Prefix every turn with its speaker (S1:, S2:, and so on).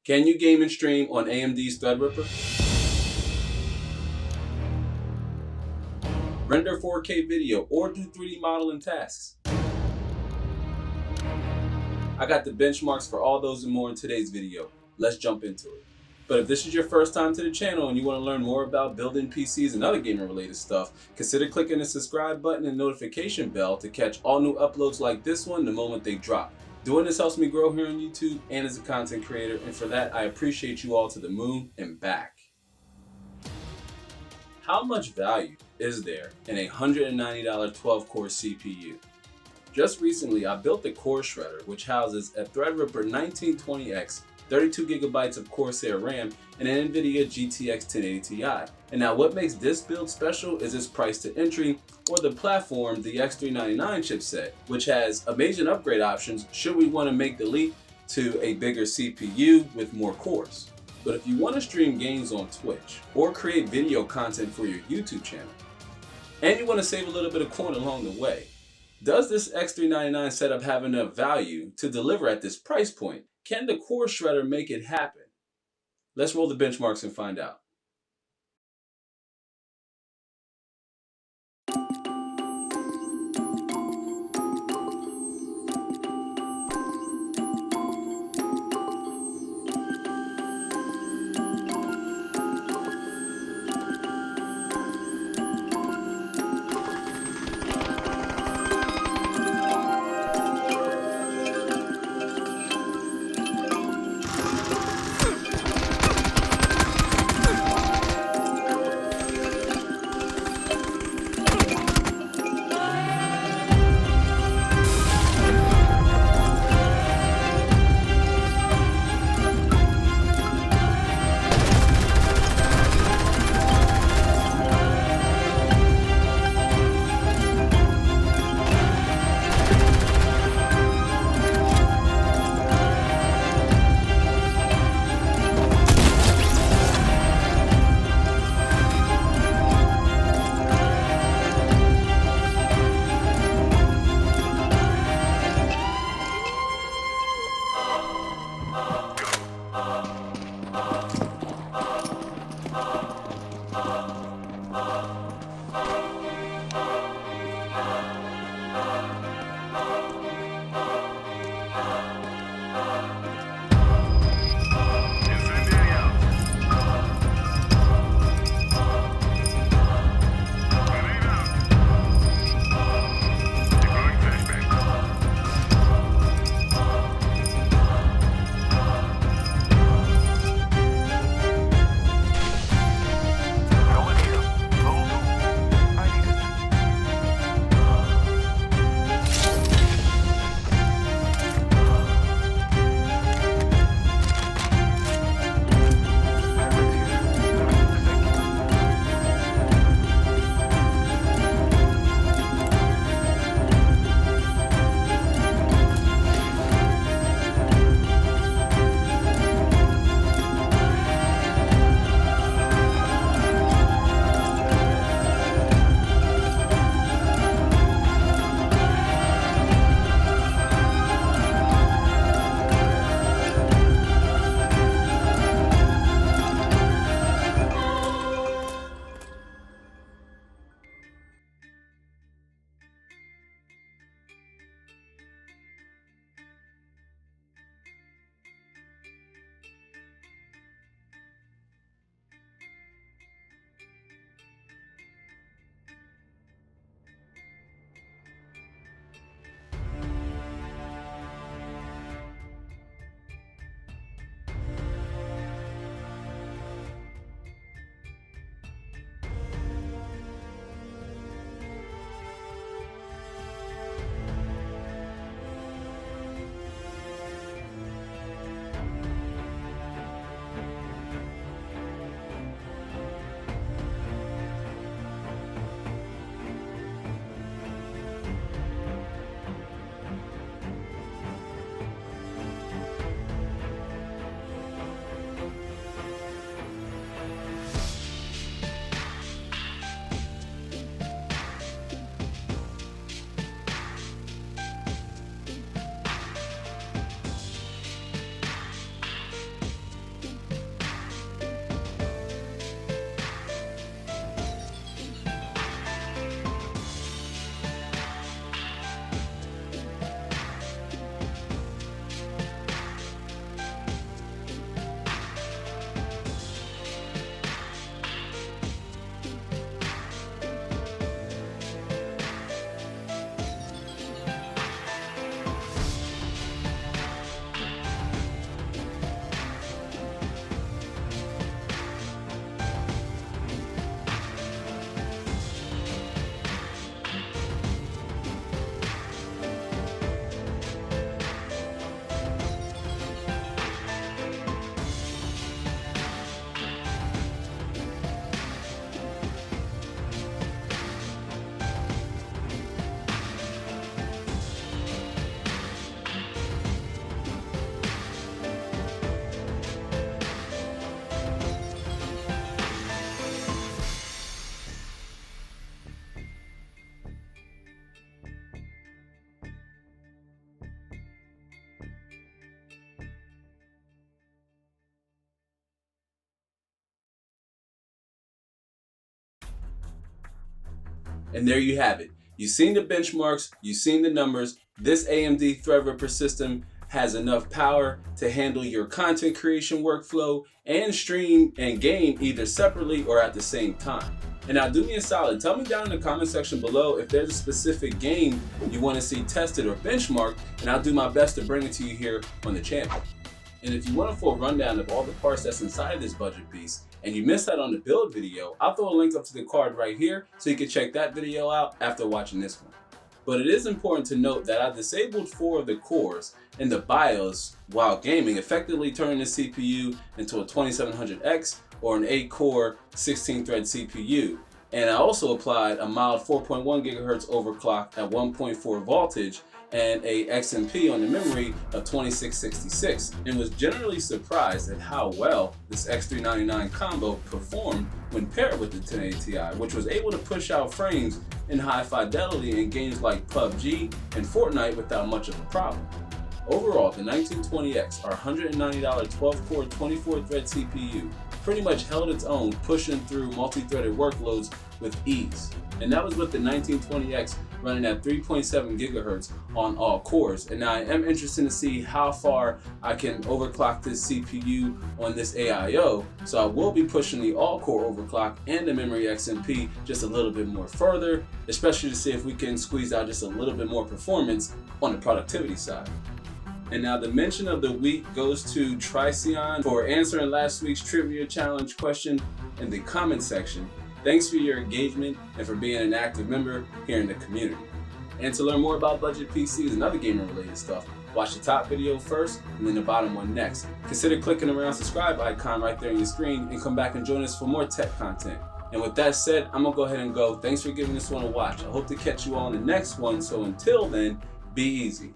S1: Can you game and stream on AMD's Threadripper? Render 4K video or do 3D modeling tasks? I got the benchmarks for all those and more in today's video. Let's jump into it. But if this is your first time to the channel and you want to learn more about building PCs and other gaming related stuff, consider clicking the subscribe button and notification bell to catch all new uploads like this one the moment they drop. Doing this helps me grow here on YouTube and as a content creator, and for that I appreciate you all to the moon and back. How much value is there in a $190 12-core CPU? Just recently I built the Core Shredder, which houses a Threadripper 1920X, 32 gigabytes of Corsair RAM, and an NVIDIA GTX 1080 Ti. And now what makes this build special is its price to entry, or the platform, the X399 chipset, which has amazing upgrade options should we want to make the leap to a bigger CPU with more cores. But if you want to stream games on Twitch or create video content for your YouTube channel, and you want to save a little bit of coin along the way, does this X399 setup have enough value to deliver at this price point? Can the Core Shredder make it happen? Let's roll the benchmarks and find out. And there you have it. You've seen the benchmarks, you've seen the numbers. This AMD Threadripper system has enough power to handle your content creation workflow and stream and game either separately or at the same time. And now do me a solid, tell me down in the comment section below if there's a specific game you want to see tested or benchmarked, and I'll do my best to bring it to you here on the channel. And if you want a full rundown of all the parts that's inside of this budget beast, and you missed out on the build video, I'll throw a link up to the card right here so you can check that video out after watching this one. But it is important to note that I disabled 4 of the cores in the BIOS while gaming, effectively turning the CPU into a 2700X or an 8-core 16-thread CPU. And I also applied a mild 4.1 GHz overclock at 1.4 voltage and a XMP on the memory of 2666, and was generally surprised at how well this X399 combo performed when paired with the 1080 Ti, which was able to push out frames in high fidelity in games like PUBG and Fortnite without much of a problem. Overall, the 1920X, our $190 12-core 24-thread CPU, pretty much held its own, pushing through multi-threaded workloads with ease. And that was with the 1920X running at 3.7 GHz on all cores. And now I am interested to see how far I can overclock this CPU on this AIO. So I will be pushing the all-core overclock and the memory XMP just a little bit more further, especially to see if we can squeeze out just a little bit more performance on the productivity side. And now the mention of the week goes to Triceon for answering last week's trivia challenge question in the comment section. Thanks for your engagement and for being an active member here in the community. And to learn more about budget PCs and other gaming related stuff, watch the top video first and then the bottom one next. Consider clicking around the subscribe icon right there on your screen and come back and join us for more tech content. And with that said, I'm gonna go ahead and go. Thanks for giving this one a watch. I hope to catch you all in the next one. So until then, be easy.